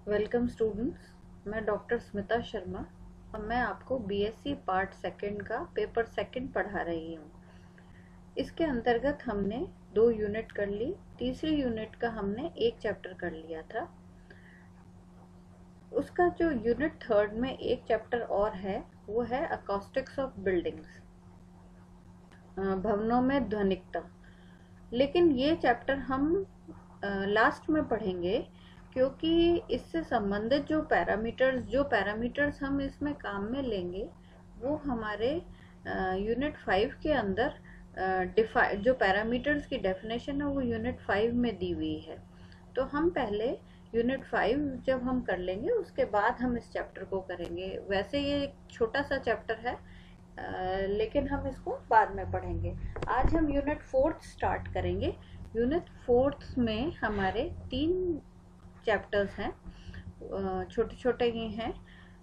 Welcome students, मैं doctor Smita Sharma और मैं आपको बीएससी पार्ट सेकंड का पेपर सेकंड पढ़ा रही हूँ। इसके अंतर्गत हमने 2 यूनिट कर ली। तीसरी यूनिट का हमने एक चैप्टर कर लिया था। उसका जो यूनिट थर्ड में एक चैप्टर और है वो है अकॉस्टिक्स ऑफ बिल्डिंग्स, भवनों में ध्वनिकता। लेकिन ये चैप्टर हम लास्ट में पढ़ेंगे, क्योंकि इससे संबंधित जो पैरामीटर्स हम इसमें काम में लेंगे वो हमारे यूनिट 5 के अंदर जो पैरामीटर्स की डेफिनेशन है वो यूनिट 5 में दी हुई है। तो हम पहले यूनिट 5 जब हम कर लेंगे उसके बाद हम इस चैप्टर को करेंगे। वैसे ये एक छोटा सा चैप्टर है, लेकिन हम इसको बाद में पढ़ेंगे। आज हम यूनिट 4 स्टार्ट करेंगे। यूनिट 4 में हमारे 3 चैप्टर्स हैं, छोटे छोटे ही हैं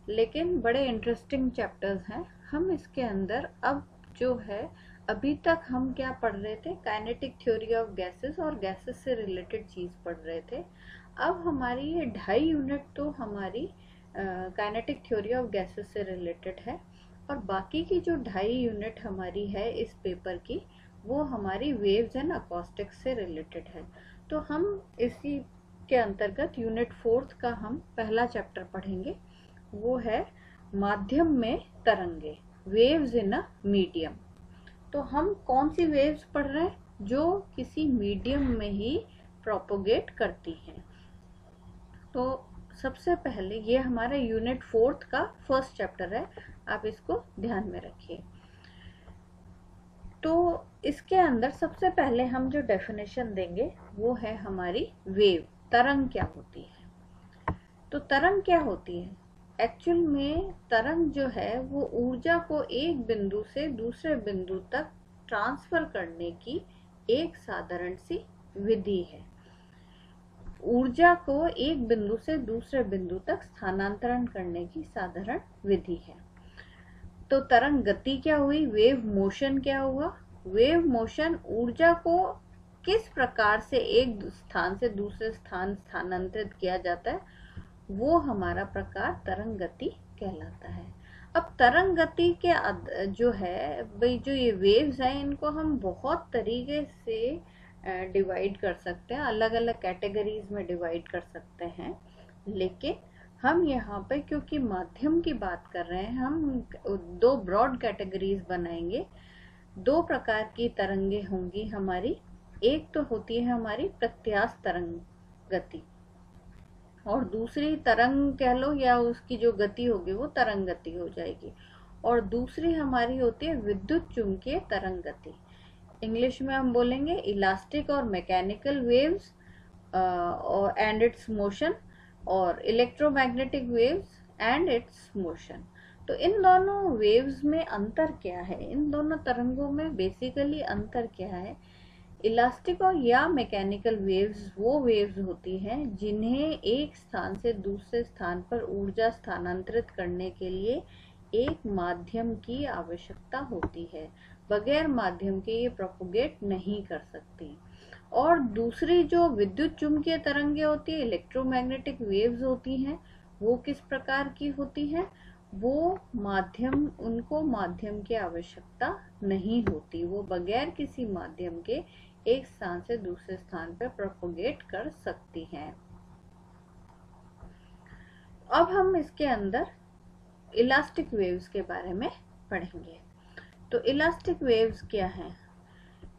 लेकिन बड़े इंटरेस्टिंग चैप्टर्स हैं। हम इसके अंदर अब जो है, अभी तक हम क्या पढ़ रहे थे, काइनेटिक थ्योरी ऑफ गैसेस और गैसेस से रिलेटेड चीज़ पढ़ रहे थे। अब हमारी ये 2.5 यूनिट तो हमारी काइनेटिक थ्योरी ऑफ गैसेस से रिलेटेड है और बाकी की जो 2.5 यूनिट हमारी है इस पेपर की वो हमारी वेव्स एंड अकॉस्टिक्स से रिलेटेड है। तो हम इसी के अंतर्गत यूनिट 4 का हम पहला चैप्टर पढ़ेंगे, वो है माध्यम में तरंगे, वेव्स इन अ मीडियम। तो हम कौन सी वेव्स पढ़ रहे हैं? जो किसी मीडियम में ही प्रोपोगेट करती हैं। तो सबसे पहले ये हमारे यूनिट 4 का फर्स्ट चैप्टर है, आप इसको ध्यान में रखिए। तो इसके अंदर सबसे पहले हम जो डेफिनेशन देंगे वो है हमारी वेव, तरंग क्या होती है। तो तरंग क्या होती है? एक्चुअल में तरंग जो है वो ऊर्जा को एक बिंदु से दूसरे बिंदु तक ट्रांसफर करने की एक साधारण सी विधि है। ऊर्जा को एक बिंदु से दूसरे बिंदु तक स्थानांतरण करने की साधारण विधि है। तो तरंग गति क्या हुई? वेव मोशन क्या हुआ? वेव मोशन ऊर्जा को किस प्रकार से एक स्थान से दूसरे स्थान स्थानांतरित किया जाता है, वो हमारा प्रकार तरंग गति कहलाता है। अब तरंग गति के जो है भाई, जो ये वेव्स हैं इनको हम बहुत तरीके से डिवाइड कर सकते हैं, अलग अलग कैटेगरीज में डिवाइड कर सकते हैं। लेकिन हम यहाँ पे क्योंकि माध्यम की बात कर रहे हैं, हम 2 ब्रॉड कैटेगरीज बनाएंगे। 2 प्रकार की तरंगे होंगी हमारी। एक तो होती है हमारी प्रत्यास्थ तरंग गति और दूसरी तरंग कह लो या उसकी जो गति होगी वो तरंग गति हो जाएगी। और दूसरी हमारी होती है विद्युत चुंबकीय तरंग गति। इंग्लिश में हम बोलेंगे इलास्टिक और मैकेनिकल वेव्स और एंड इट्स मोशन, और electromagnetic waves and it's motion. तो इन दोनों वेव्स में अंतर क्या है? इन दोनों तरंगों में बेसिकली अंतर क्या है? इलास्टिक और या मैकेनिकल वेव्स वो वेव्स होती हैं जिन्हें एक स्थान से दूसरे स्थान पर ऊर्जा स्थानांतरित करने के लिए एक माध्यम की आवश्यकता होती है। बगैर माध्यम के ये प्रोपोगेट नहीं कर सकती। और दूसरी जो विद्युत चुंबकीय तरंगे होती है, इलेक्ट्रोमैग्नेटिक वेव्स होती हैं, वो किस प्रकार की होती हैं? वो उनको माध्यम की आवश्यकता नहीं होती, वो बगैर किसी माध्यम के एक स्थान से दूसरे स्थान पर प्रोपोगेट कर सकती हैं। अब हम इसके अंदर इलास्टिक वेव्स के बारे में पढ़ेंगे। तो इलास्टिक वेव्स क्या हैं?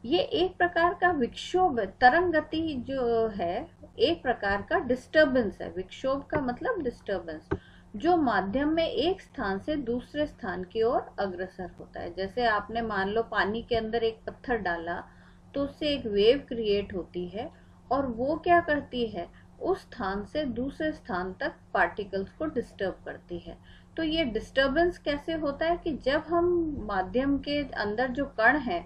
ये एक प्रकार का विक्षोभ, तरंग गति जो है एक प्रकार का डिस्टर्बेंस है। विक्षोभ का मतलब डिस्टर्बेंस, जो माध्यम में एक स्थान से दूसरे स्थान की ओर अग्रसर होता है। जैसे आपने मान लो पानी के अंदर एक पत्थर डाला तो उससे एक वेव क्रिएट होती है और वो क्या करती है, उस स्थान से दूसरे स्थान तक पार्टिकल्स को डिस्टर्ब करती है। तो ये डिस्टर्बेंस कैसे होता है कि जब हम माध्यम के अंदर जो कण है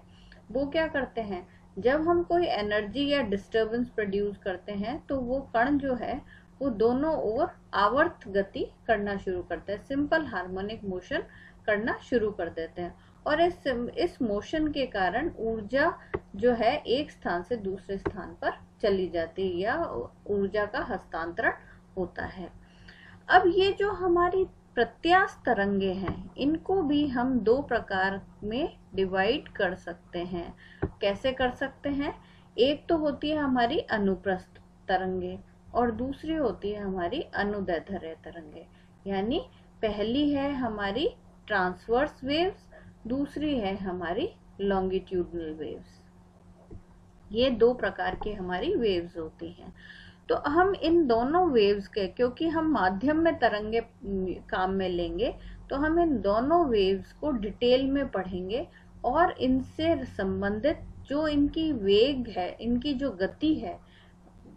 वो क्या करते हैं, जब हम कोई एनर्जी या डिस्टर्बेंस प्रोड्यूस करते हैं तो वो कण जो है वो दोनों ओर आवर्त गति करना शुरू करते हैं, सिंपल हार्मोनिक मोशन करना शुरू कर देते हैं। और इस मोशन के कारण ऊर्जा जो है एक स्थान से दूसरे स्थान पर चली जाती है या ऊर्जा का हस्तांतरण होता है। अब ये जो हमारी प्रत्यास्थ तरंगे हैं, इनको भी हम दो प्रकार में डिवाइड कर सकते हैं। कैसे कर सकते हैं? एक तो होती है हमारी अनुप्रस्थ तरंगे और दूसरी होती है हमारी अनुदैर्ध्य तरंगे। यानी पहली है हमारी ट्रांसवर्स वेव्स, दूसरी है हमारी लॉन्गिट्यूडनल वेव्स। ये दो प्रकार की हमारी वेव्स होती हैं। तो हम इन दोनों वेव्स के, क्योंकि हम माध्यम में तरंगे काम में लेंगे, तो हम इन दोनों वेव्स को डिटेल में पढ़ेंगे और इनसे संबंधित जो इनकी वेग है, इनकी जो गति है,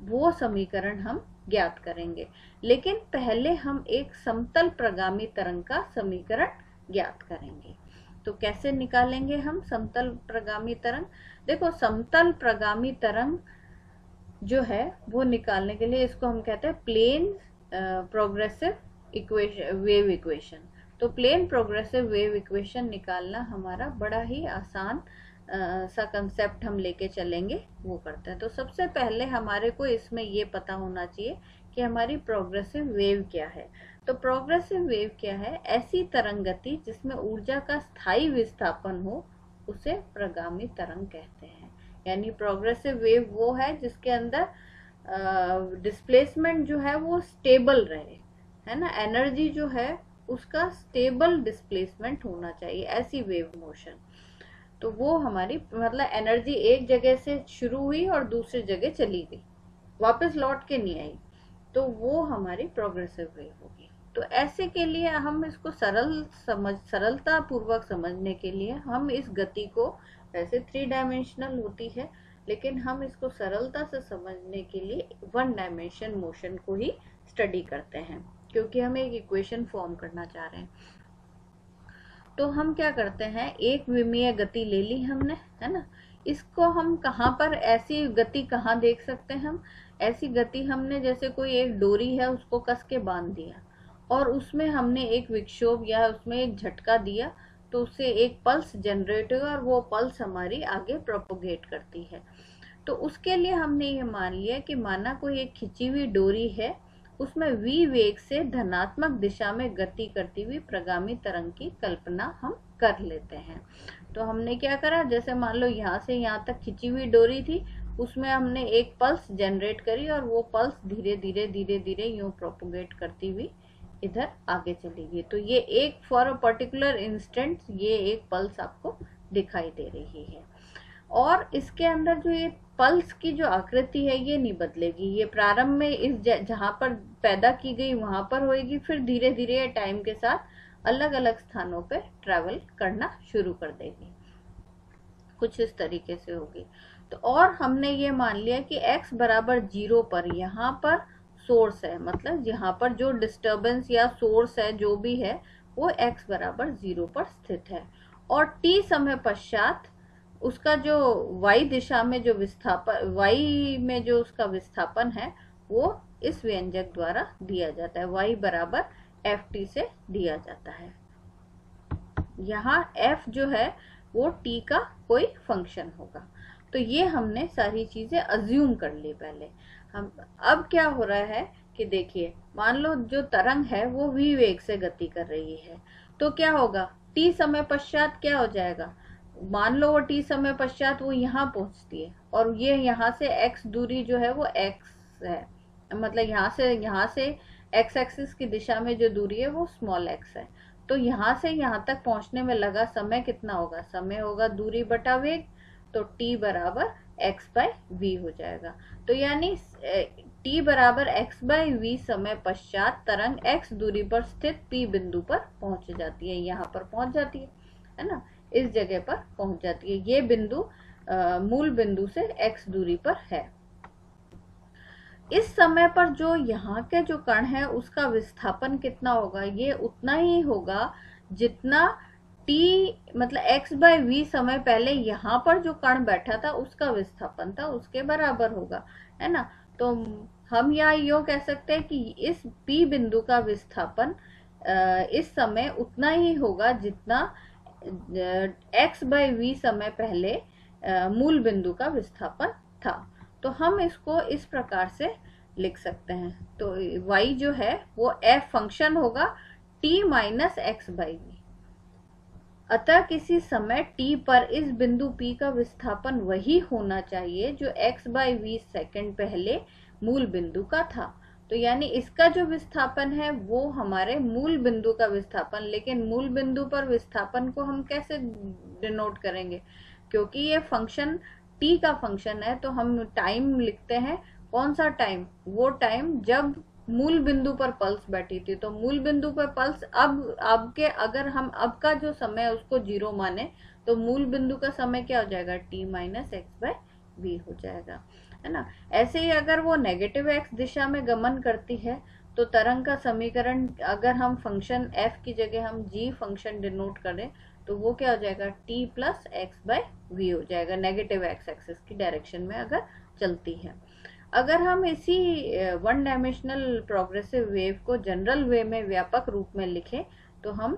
वो समीकरण हम ज्ञात करेंगे। लेकिन पहले हम एक समतल प्रगामी तरंग का समीकरण ज्ञात करेंगे। तो कैसे निकालेंगे हम समतल प्रगामी तरंग? देखो, समतल प्रगामी तरंग जो है वो निकालने के लिए इसको हम कहते हैं plane progressive equation, wave equation. तो प्लेन प्रोग्रेसिव वेव इक्वेशन निकालना हमारा बड़ा ही आसान सा कंसेप्ट हम लेके चलेंगे, वो करते हैं। तो सबसे पहले हमारे को इसमें ये पता होना चाहिए कि हमारी प्रोग्रेसिव वेव क्या है। तो प्रोग्रेसिव वेव क्या है? ऐसी तरंग गति जिसमें ऊर्जा का स्थायी विस्थापन हो, उसे प्रगामी तरंग कहते हैं। यानी प्रोग्रेसिव वेव वो है जिसके अंदर डिस्प्लेसमेंट जो है वो स्टेबल रहे, है ना। एनर्जी जो है उसका स्टेबल डिस्प्लेसमेंट होना चाहिए, ऐसी वेव मोशन। तो वो हमारी मतलब एनर्जी एक जगह से शुरू हुई और दूसरी जगह चली गई, वापस लौट के नहीं आई, तो वो हमारी प्रोग्रेसिव वेव होगी। तो ऐसे के लिए हम इसको सरलता पूर्वक समझने के लिए हम इस गति को, वैसे 3 डायमेंशनल होती है, लेकिन हम इसको सरलता से समझने के लिए 1 डायमेंशन मोशन को ही स्टडी करते हैं, क्योंकि हम एक इक्वेशन फॉर्म करना चाह रहे हैं। तो हम क्या करते हैं, एक विमीय गति ले ली हमने, है ना। इसको हम कहाँ पर, ऐसी गति कहाँ देख सकते हैं हम? ऐसी गति हमने, जैसे कोई एक डोरी है उसको कस के बांध दिया और उसमें हमने एक विक्षोभ या उसमें एक झटका दिया, तो उससे एक पल्स जनरेट हुआ और वो पल्स हमारी आगे प्रोपोगेट करती है। तो उसके लिए हमने ये मान लिया कि माना कोई एक खिंची हुई डोरी है, उसमें v वेग से धनात्मक दिशा में गति करती हुई प्रगामी तरंग की कल्पना हम कर लेते हैं। तो हमने क्या करा, जैसे मान लो यहाँ से यहाँ तक खिंची हुई डोरी थी, उसमें हमने एक पल्स जनरेट करी और वो पल्स धीरे धीरे यूं प्रोपोगेट करती हुई इधर आगे चली गई। तो ये एक फॉर अ पर्टिकुलर इंस्टेंट ये एक पल्स आपको दिखाई दे रही है। और इसके अंदर जो ये पल्स की जो आकृति है ये नहीं बदलेगी, ये प्रारंभ में इस जहां पर पैदा की गई वहां पर होगी, फिर धीरे धीरे टाइम के साथ अलग अलग स्थानों पे ट्रेवल करना शुरू कर देगी, कुछ इस तरीके से होगी। तो और हमने ये मान लिया कि x बराबर 0 पर यहाँ पर सोर्स है, मतलब यहाँ पर जो डिस्टर्बेंस या सोर्स है जो भी है वो x बराबर 0 पर स्थित है, और t समय पश्चात उसका जो y दिशा में जो विस्थापन, y में जो उसका विस्थापन है वो इस व्यंजक द्वारा दिया जाता है, y बराबर ft से दिया जाता है। यहाँ f जो है वो t का कोई फंक्शन होगा। तो ये हमने सारी चीजें अज्यूम कर ली पहले। हम अब क्या हो रहा है कि देखिए, मान लो जो तरंग है वो v वेग से गति कर रही है, तो क्या होगा, t समय पश्चात क्या हो जाएगा, मान लो वो t समय पश्चात वो यहाँ पहुंचती है और ये यहाँ से x दूरी जो है वो x है, मतलब यहाँ से x एक्सिस की दिशा में जो दूरी है वो स्मॉल x है। तो यहाँ से यहाँ तक पहुंचने में लगा समय कितना होगा, समय होगा दूरी बटा वेग, तो t बराबर x बाय v हो जाएगा। तो यानी t बराबर x बाय v समय पश्चात तरंग x दूरी पर स्थित p बिंदु पर पहुंच जाती है, यहाँ पर पहुंच जाती है ना, इस जगह पर पहुंच जाती है। ये बिंदु मूल बिंदु से x दूरी पर है। इस समय पर जो यहाँ के जो कण है उसका विस्थापन कितना होगा, ये उतना ही होगा जितना t मतलब x बाय v समय पहले यहाँ पर जो कण बैठा था उसका विस्थापन था, उसके बराबर होगा, है ना। तो हम यहाँ यो कह सकते हैं कि इस p बिंदु का विस्थापन इस समय उतना ही होगा जितना x बाय v समय पहले मूल बिंदु का विस्थापन था। तो हम इसको इस प्रकार से लिख सकते हैं। तो y जो है वो f फंक्शन होगा t minus x by v. अतः किसी समय t पर इस बिंदु P का विस्थापन वही होना चाहिए जो x बाई वी सेकेंड पहले मूल बिंदु का था। तो यानी इसका जो विस्थापन है वो हमारे मूल बिंदु का विस्थापन, लेकिन मूल बिंदु पर विस्थापन को हम कैसे डिनोट करेंगे, क्योंकि ये फंक्शन t का फंक्शन है तो हम टाइम लिखते हैं। कौन सा टाइम? वो टाइम जब मूल बिंदु पर पल्स बैठी थी। तो मूल बिंदु पर पल्स अब के अगर हम अब का जो समय है उसको 0 माने तो मूल बिंदु का समय क्या हो जाएगा? t minus x by v हो जाएगा, है ना। ऐसे ही अगर वो नेगेटिव x दिशा में गमन करती है तो तरंग का समीकरण, अगर हम फंक्शन f की जगह हम g फंक्शन डिनोट करें तो वो क्या हो जाएगा? t plus x by v हो जाएगा, नेगेटिव x एक्सिस की डायरेक्शन में अगर चलती है। अगर हम इसी वन डायमेंशनल प्रोग्रेसिव वेव को जनरल वे में व्यापक रूप में लिखें तो हम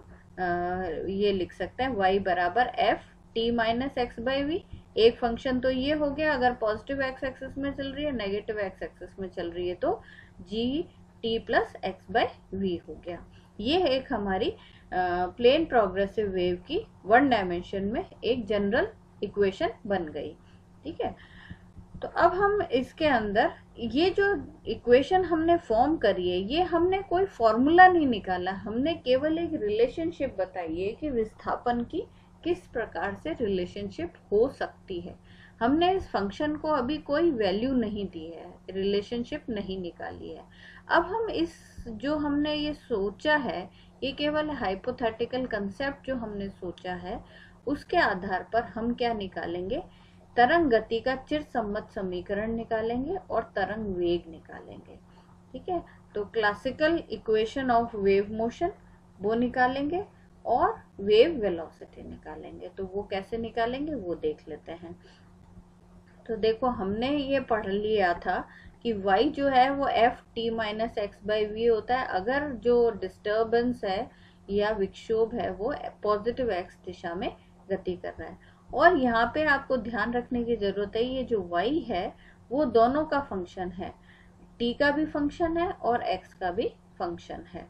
ये लिख सकते हैं y बराबर f t minus x by v. एक फंक्शन तो ये हो गया, अगर पॉजिटिव एक्स एक्सिस में चल रही है, नेगेटिव एक्स एक्सिस में चल रही है तो g t plus x by v हो गया। ये एक हमारी प्लेन प्रोग्रेसिव वेव की वन डायमेंशन में एक जनरल इक्वेशन बन गई, ठीक है। तो अब हम इसके अंदर ये जो इक्वेशन हमने फॉर्म करी है, ये हमने कोई फॉर्मूला नहीं निकाला, हमने केवल एक रिलेशनशिप बताई है कि विस्थापन की किस प्रकार से रिलेशनशिप हो सकती है। हमने इस फंक्शन को अभी कोई वैल्यू नहीं दी है, रिलेशनशिप नहीं निकाली है। अब हम इस जो हमने ये सोचा है, ये केवल हाइपोथेटिकल कंसेप्ट जो हमने सोचा है, उसके आधार पर हम क्या निकालेंगे? तरंग गति का चिरसम्मत समीकरण निकालेंगे और तरंग वेग निकालेंगे, ठीक है। तो classical equation of wave motion वो निकालेंगे और वेव वेलोसिटी निकालेंगे। तो वो कैसे निकालेंगे वो देख लेते हैं। तो देखो, हमने ये पढ़ लिया था कि y जो है वो f t minus x by v होता है अगर जो डिस्टर्बेंस है या विक्षोभ है वो पॉजिटिव x दिशा में गति कर रहा है। और यहाँ पे आपको ध्यान रखने की जरूरत है, ये जो y है वो दोनों का फंक्शन है, t का भी फंक्शन है और x का भी फंक्शन है।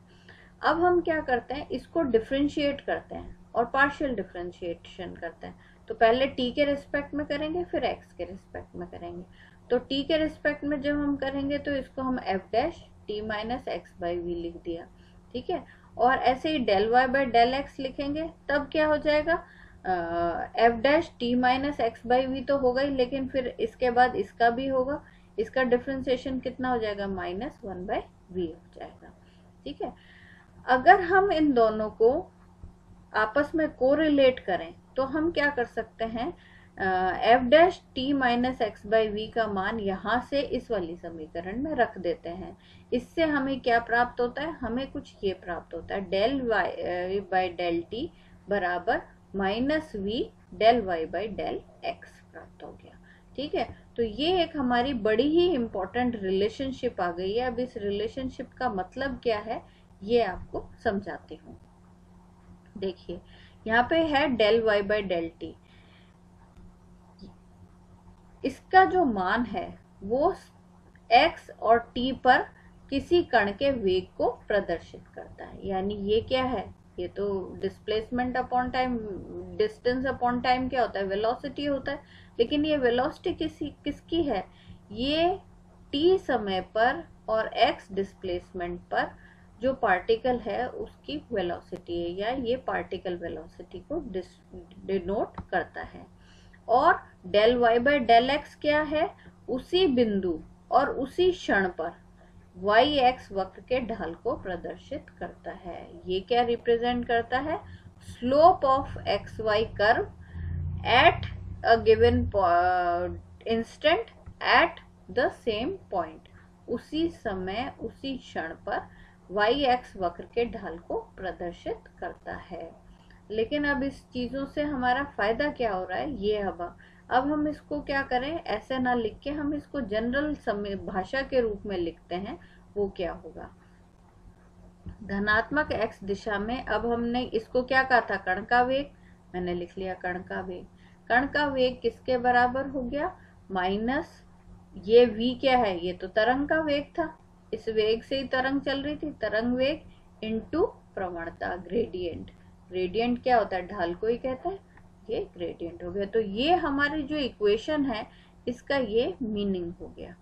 अब हम क्या करते हैं, इसको डिफरेंशिएट करते हैं और पार्शियल डिफरेंशिएशन करते हैं। तो पहले t के रिस्पेक्ट में करेंगे, फिर x के रिस्पेक्ट में करेंगे। तो t के रिस्पेक्ट में जब हम करेंगे तो इसको हम f dash t minus x by v लिख दिया, ठीक है। और ऐसे ही del y by del x लिखेंगे, तब क्या हो जाएगा? f dash t minus x by v तो होगा ही, लेकिन फिर इसके बाद इसका भी होगा। इसका डिफरेंशिएशन कितना हो जाएगा? माइनस वन बाई वी हो जाएगा, ठीक है। अगर हम इन दोनों को आपस में कोरिलेट करें तो हम क्या कर सकते हैं? f dash t minus x by v का मान यहाँ से इस वाली समीकरण में रख देते हैं। इससे हमें क्या प्राप्त होता है? हमें कुछ ये प्राप्त होता है, del y by del t बराबर minus v del y by del x प्राप्त हो गया, ठीक है। तो ये एक हमारी बड़ी ही इंपॉर्टेंट रिलेशनशिप आ गई है। अब इस रिलेशनशिप का मतलब क्या है ये आपको समझाती हूँ। देखिए, यहाँ पे है del y by del t. इसका जो मान है वो x और t पर किसी कण के वेग को प्रदर्शित करता है। यानी ये क्या है? ये तो displacement upon time, distance upon time क्या होता है? वेलोसिटी होता है। लेकिन ये वेलोसिटी किसकी है? ये t समय पर और x डिस्प्लेसमेंट पर जो पार्टिकल है उसकी वेलोसिटी है, या ये पार्टिकल वेलोसिटी को डिनोट करता है। और del y by del x क्या है? उसी बिंदु और उसी क्षण पर y x वक्र के ढाल को प्रदर्शित करता है। ये क्या रिप्रेजेंट करता है? Slope of x y curve at a given instant at the same point. उसी समय उसी क्षण पर y x वक्र के ढाल को प्रदर्शित करता है। लेकिन अब इस चीजों से हमारा फायदा क्या हो रहा है ये अब हम इसको क्या करें, ऐसे ना लिख के हम इसको जनरल भाषा के रूप में लिखते हैं। वो क्या होगा? धनात्मक x दिशा में अब हमने इसको क्या कहा था? कण का वेग। मैंने लिख लिया कण का वेग। कण का वेग किसके बराबर हो गया? माइनस ये v क्या है, ये तो तरंग का वेग था, इस वेग से ही तरंग चल रही थी, तरंग वेग इनटू प्रवणता ग्रेडियंट। ग्रेडियंट क्या होता है, ढाल को ही कहते हैं, ये ग्रेडियंट हो गया। तो ये हमारी जो इक्वेशन है इसका ये मीनिंग हो गया,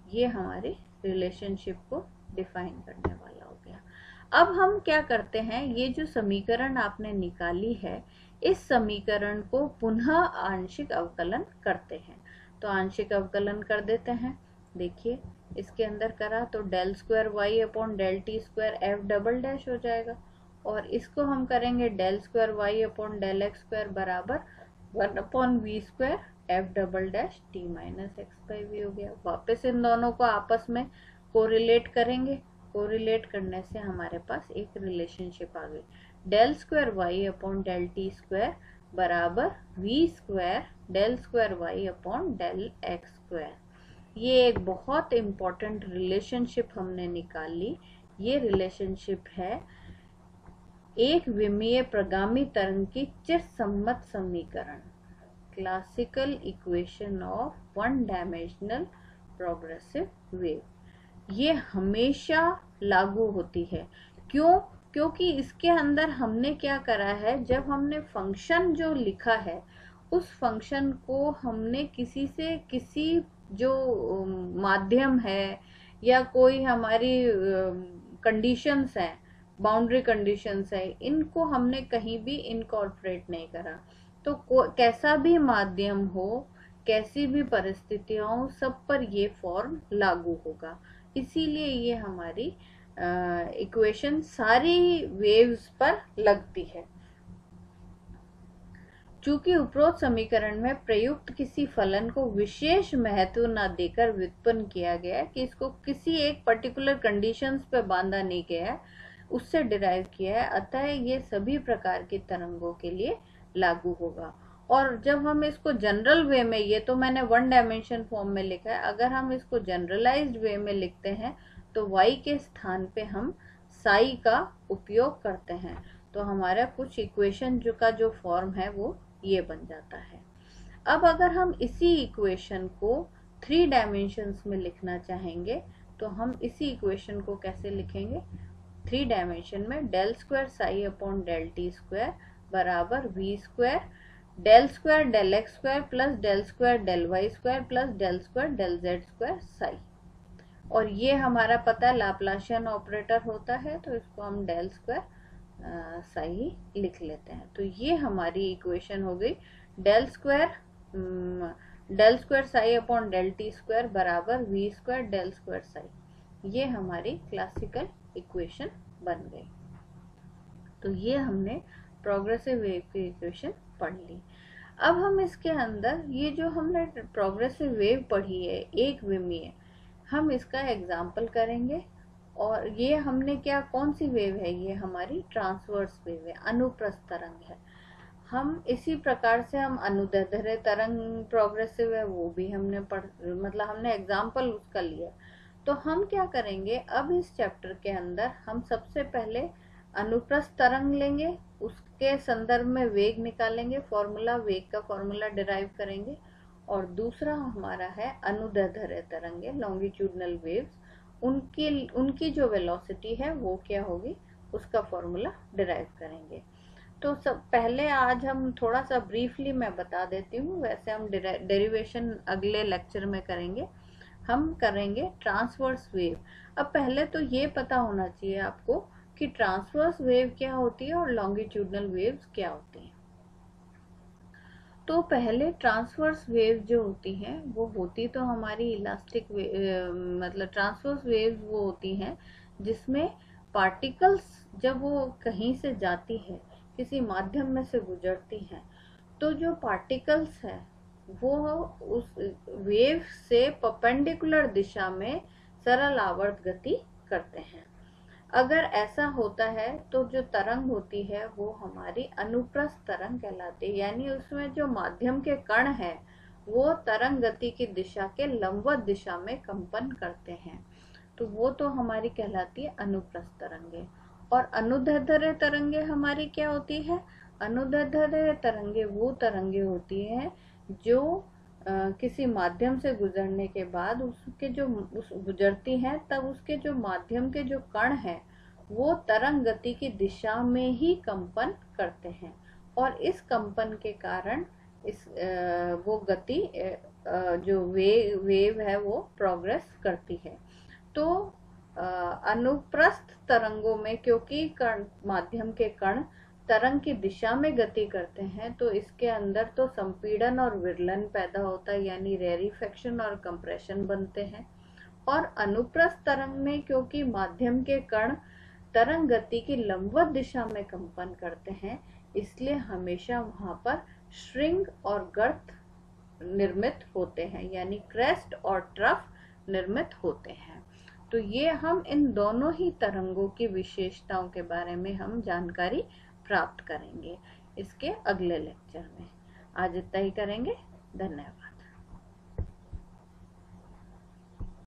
ये हमारी रिलेशनशिप को डिफाइन करने वाला हो गया। अब हम क्या करते हैं, ये जो समीकरण आपने निकाली है इस समीकरण को पुनः आंशिक अवकलन करते हैं। तो आंशिक अवकलन कर देते हैं। देखिए इसके अंदर करा तो del square y upon del t square f double dash हो जाएगा, और इसको हम करेंगे del square y upon del x square बराबर 1 upon v square f double dash t minus x by v हो गया। वापस इन दोनों को आपस में कोरिलेट करेंगे, कोरिलेट करने से हमारे पास एक रिलेशनशिप आ गई, del square y upon del t square बराबर v square del square y upon del x square. ये एक बहुत इंपॉर्टेंट रिलेशनशिप हमने निकाल ली। ये रिलेशनशिप है एक विमीय प्रगामी तरंग की चिरसम्मत समीकरण, classical equation of one dimensional progressive wave. ये हमेशा लागू होती है। क्यों? क्योंकि इसके अंदर हमने क्या करा है, जब हमने फंक्शन जो लिखा है उस फंक्शन को हमने किसी से किसी जो माध्यम है या कोई हमारी कंडीशंस हैं, बाउंड्री कंडीशंस है, इनको हमने कहीं भी इनकॉर्पोरेट नहीं करा। तो कैसा भी माध्यम हो, कैसी भी परिस्थितियां हो, सब पर ये फॉर्म लागू होगा। इसीलिए ये हमारी इक्वेशन सारी वेव्स पर लगती है। चूंकि उपरोक्त समीकरण में प्रयुक्त किसी फलन को विशेष महत्व न देकर व्युत्पन्न किया गया है, कि इसको किसी एक पर्टिकुलर कंडीशंस पे बांधा नहीं गया है, उससे डिराइव किया है, अतः ये सभी प्रकार की तरंगों के लिए लागू होगा। और जब हम इसको जनरल वे में, ये तो मैंने वन डायमेंशन फॉर्म में लिखा है, अगर हम इसको जनरलाइज्ड वे में लिखते हैं तो y के स्थान पे हम साई का उपयोग करते हैं, तो हमारा कुछ इक्वेशन जो फॉर्म है वो ये बन जाता है। अब अगर हम इसी इक्वेशन को 3 डायमेंशंस में लिखना चाहेंगे तो हम इसी इक्वेशन को कैसे लिखेंगे, 3 डायमेंशन में del square psi upon del t square बराबर v square del square del x square plus del square del y square plus del square del z square psi. और ये हमारा पता लाप्लाशियन ऑपरेटर होता है, तो इसको हम डेल स्क्वायर साई लिख लेते हैं। तो ये हमारी इक्वेशन हो गई del square psi upon del t square बराबर v square del square psi. ये हमारी क्लासिकल इक्वेशन बन गई। तो ये हमने प्रोग्रेसिव वेव की इक्वेशन पढ़ ली। अब हम इसके अंदर ये जो हमने प्रोग्रेसिव वेव पढ़ी है एक विमीय, हम इसका एग्जाम्पल करेंगे। और ये हमने क्या, कौन सी वेव है, ये हमारी ट्रांसवर्स वेव है, अनुप्रस्थ तरंग है। हम इसी प्रकार से हम अनुदैर्ध्य तरंग प्रोग्रेसिव है वो भी हमने मतलब हमने एग्जाम्पल उसका लिया। तो हम क्या करेंगे, अब इस चैप्टर के अंदर हम सबसे पहले अनुप्रस्थ तरंग लेंगे, उसके संदर्भ में वेग निकालेंगे, फॉर्मूला, वेग का फॉर्मूला डिराइव करेंगे। और दूसरा हमारा है अनुदैर्ध्य तरंगे, लॉन्गिट्यूडनल वेव्स, उनकी जो वेलोसिटी है वो क्या होगी, उसका फॉर्मूला डिराइव करेंगे। तो सब पहले आज हम थोड़ा सा ब्रीफली मैं बता देती हूँ, वैसे हम डेरिवेशन अगले लेक्चर में करेंगे। हम करेंगे ट्रांसवर्स वेव। अब पहले तो ये पता होना चाहिए आपको कि ट्रांसवर्स वेव क्या होती है और लॉन्गिट्यूडनल वेव्स क्या होती हैं। तो पहले ट्रांसवर्स वेव जो होती हैं वो होती तो हमारी इलास्टिक मतलब ट्रांसवर्स वेव वो होती हैं जिसमें पार्टिकल्स जब वो कहीं से जाती है, किसी माध्यम में से गुजरती हैं, तो जो पार्टिकल्स है वो उस वेव से परपेंडिकुलर दिशा में सरल आवर्त गति करते हैं। अगर ऐसा होता है तो जो तरंग होती है वो हमारी अनुप्रस्थ तरंग कहलाती है, यानी उसमें जो माध्यम के कण है वो तरंग गति की दिशा के लंबवत दिशा में कंपन करते हैं, तो वो तो हमारी कहलाती है अनुप्रस्थ तरंगे। और अनुदैर्ध्य तरंगे हमारी क्या होती है, अनुदैर्ध्य तरंगे वो तरंगे होती हैं जो किसी माध्यम से गुजरने के बाद उसके जो गुजरती हैं, तब उसके जो माध्यम के जो कण हैं वो तरंग गति की दिशा में ही कंपन करते हैं, और इस कंपन के कारण वो गति जो वेव है वो प्रोग्रेस करती है। तो अनुप्रस्थ तरंगों में क्योंकि कण माध्यम के कण तरंग की दिशा में गति करते हैं, तो इसके अंदर तो संपीड़न और विरलन पैदा होता है, यानी रेरिफेक्शन और कंप्रेशन बनते हैं। और अनुप्रस्थ तरंग में क्योंकि माध्यम के कण तरंग गति की लंबवत दिशा में कंपन करते हैं, इसलिए हमेशा वहां पर श्रिंग और गर्त निर्मित होते हैं, यानी क्रेस्ट और ट्रफ निर्मित होते हैं। तो ये हम इन दोनों ही तरंगों की विशेषताओं के बारे में हम जानकारी प्राप्त करेंगे इसके अगले लेक्चर में। आज इतना ही करेंगे। धन्यवाद।